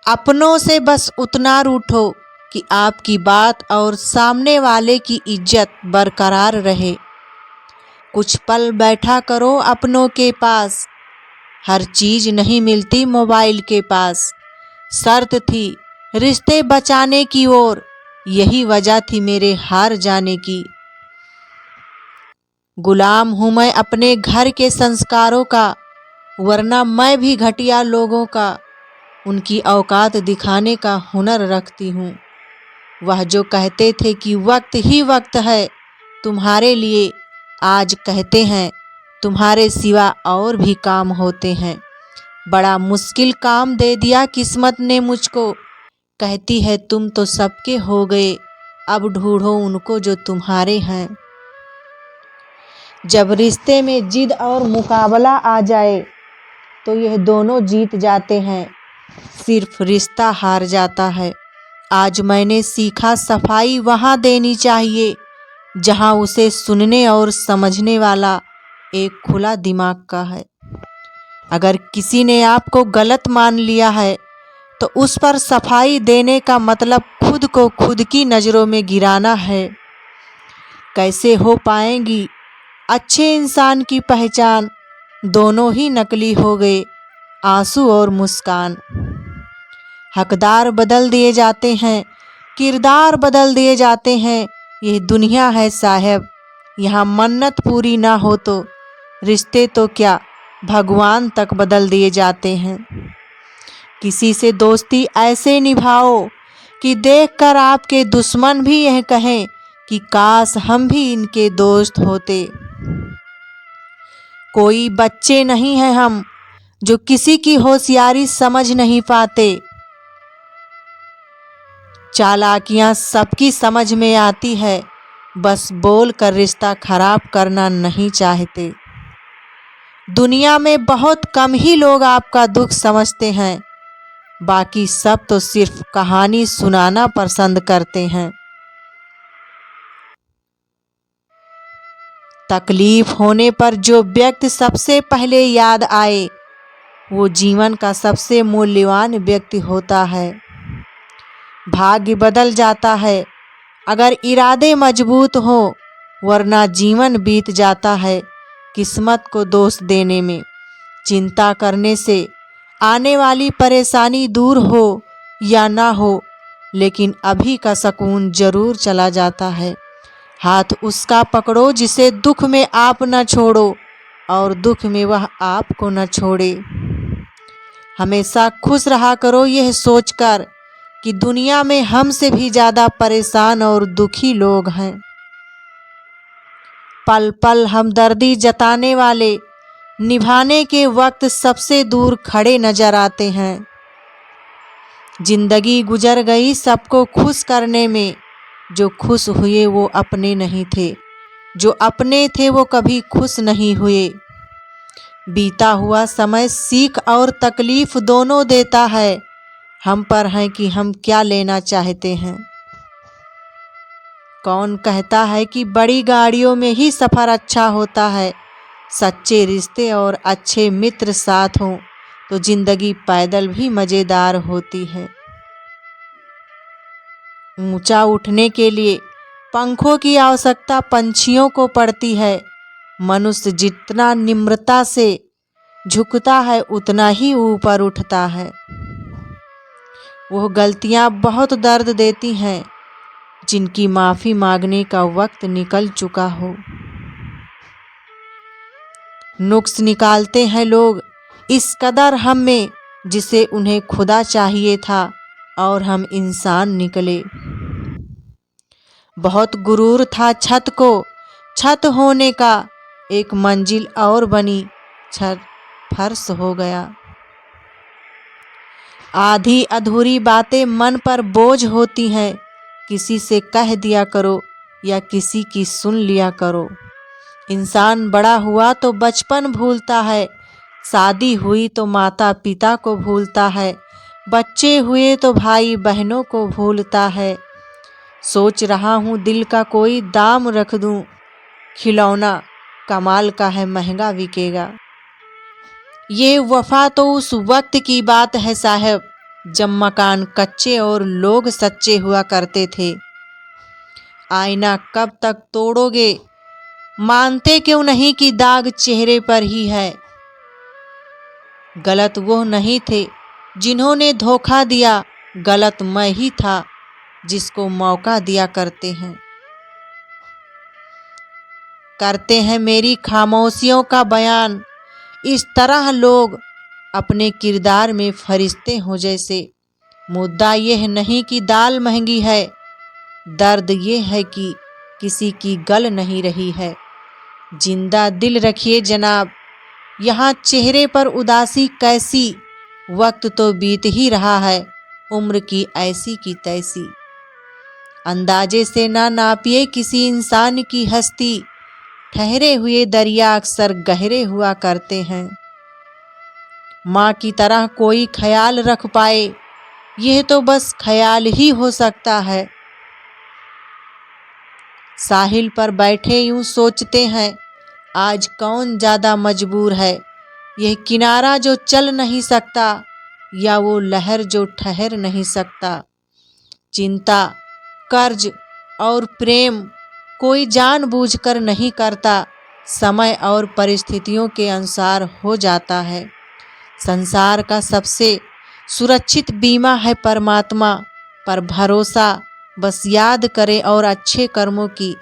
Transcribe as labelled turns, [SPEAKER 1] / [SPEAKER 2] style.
[SPEAKER 1] अपनों से बस उतना रूठो कि आपकी बात और सामने वाले की इज्जत बरकरार रहे। कुछ पल बैठा करो अपनों के पास, हर चीज़ नहीं मिलती मोबाइल के पास। शर्त थी रिश्ते बचाने की ओर, यही वजह थी मेरे हार जाने की। गुलाम हूँ मैं अपने घर के संस्कारों का, वरना मैं भी घटिया लोगों का उनकी औकात दिखाने का हुनर रखती हूँ। वह जो कहते थे कि वक्त ही वक्त है तुम्हारे लिए, आज कहते हैं तुम्हारे सिवा और भी काम होते हैं। बड़ा मुश्किल काम दे दिया किस्मत ने मुझको, कहती है तुम तो सबके हो गए, अब ढूंढो उनको जो तुम्हारे हैं। जब रिश्ते में जिद और मुकाबला आ जाए तो यह दोनों जीत जाते हैं, सिर्फ रिश्ता हार जाता है। आज मैंने सीखा सफाई वहाँ देनी चाहिए जहाँ उसे सुनने और समझने वाला एक खुला दिमाग का है। अगर किसी ने आपको गलत मान लिया है तो उस पर सफाई देने का मतलब खुद को खुद की नज़रों में गिराना है। कैसे हो पाएंगी अच्छे इंसान की पहचान, दोनों ही नकली हो गए आंसू और मुस्कान। हकदार बदल दिए जाते हैं, किरदार बदल दिए जाते हैं, ये दुनिया है साहब, यहाँ मन्नत पूरी ना हो तो रिश्ते तो क्या भगवान तक बदल दिए जाते हैं। किसी से दोस्ती ऐसे निभाओ कि देखकर आपके दुश्मन भी यह कहें कि काश हम भी इनके दोस्त होते। कोई बच्चे नहीं हैं हम जो किसी की होशियारी समझ नहीं पाते। चालाकियां सबकी समझ में आती है, बस बोल कर रिश्ता खराब करना नहीं चाहते। दुनिया में बहुत कम ही लोग आपका दुख समझते हैं, बाकी सब तो सिर्फ कहानी सुनाना पसंद करते हैं। तकलीफ होने पर जो व्यक्ति सबसे पहले याद आए वो जीवन का सबसे मूल्यवान व्यक्ति होता है। भाग्य बदल जाता है अगर इरादे मजबूत हो, वरना जीवन बीत जाता है किस्मत को दोष देने में। चिंता करने से आने वाली परेशानी दूर हो या ना हो, लेकिन अभी का सुकून जरूर चला जाता है। हाथ उसका पकड़ो जिसे दुख में आप न छोड़ो और दुख में वह आपको न छोड़े। हमेशा खुश रहा करो यह सोचकर कि दुनिया में हमसे भी ज़्यादा परेशान और दुखी लोग हैं। पल पल हमदर्दी जताने वाले निभाने के वक्त सबसे दूर खड़े नजर आते हैं। जिंदगी गुजर गई सबको खुश करने में, जो खुश हुए वो अपने नहीं थे, जो अपने थे वो कभी खुश नहीं हुए। बीता हुआ समय सीख और तकलीफ दोनों देता है, हम पर है कि हम क्या लेना चाहते हैं। कौन कहता है कि बड़ी गाड़ियों में ही सफ़र अच्छा होता है। सच्चे रिश्ते और अच्छे मित्र साथ हों तो जिंदगी पैदल भी मज़ेदार होती है। ऊंचा उठने के लिए पंखों की आवश्यकता पंछियों को पड़ती है। मनुष्य जितना निम्रता से झुकता है उतना ही ऊपर उठता है। वो गलतियां बहुत दर्द देती हैं जिनकी माफ़ी मांगने का वक्त निकल चुका हो। नुक्स निकालते हैं लोग इस कदर हम में जिसे उन्हें खुदा चाहिए था और हम इंसान निकले। बहुत गुरूर था छत को छत होने का, एक मंजिल और बनी छत फर्श हो गया। आधी अधूरी बातें मन पर बोझ होती हैं, किसी से कह दिया करो या किसी की सुन लिया करो। इंसान बड़ा हुआ तो बचपन भूलता है, शादी हुई तो माता पिता को भूलता है, बच्चे हुए तो भाई बहनों को भूलता है। सोच रहा हूँ दिल का कोई दाम रख दूँ, खिलौना कमाल का है महंगा बिकेगा। ये वफा तो उस वक्त की बात है साहब जब मकान कच्चे और लोग सच्चे हुआ करते थे। आईना कब तक तोड़ोगे? मानते क्यों नहीं कि दाग चेहरे पर ही है? गलत वो नहीं थे जिन्होंने धोखा दिया, गलत मैं ही था जिसको मौका दिया करते हैं मेरी खामोशियों का बयान। इस तरह लोग अपने किरदार में फरिश्ते हों जैसे। मुद्दा यह नहीं कि दाल महंगी है, दर्द ये है कि किसी की गल नहीं रही है। जिंदा दिल रखिए जनाब, यहाँ चेहरे पर उदासी कैसी? वक्त तो बीत ही रहा है, उम्र की ऐसी की तैसी। अंदाजे से ना नापिए किसी इंसान की हस्ती, ठहरे हुए दरिया अक्सर गहरे हुआ करते हैं। माँ की तरह कोई ख्याल रख पाए, यह तो बस ख्याल ही हो सकता है। साहिल पर बैठे यूं सोचते हैं, आज कौन ज़्यादा मजबूर है, यह किनारा जो चल नहीं सकता या वो लहर जो ठहर नहीं सकता। चिंता, कर्ज और प्रेम कोई जानबूझकर नहीं करता, समय और परिस्थितियों के अनुसार हो जाता है। संसार का सबसे सुरक्षित बीमा है परमात्मा पर भरोसा। बस याद करें और अच्छे कर्मों की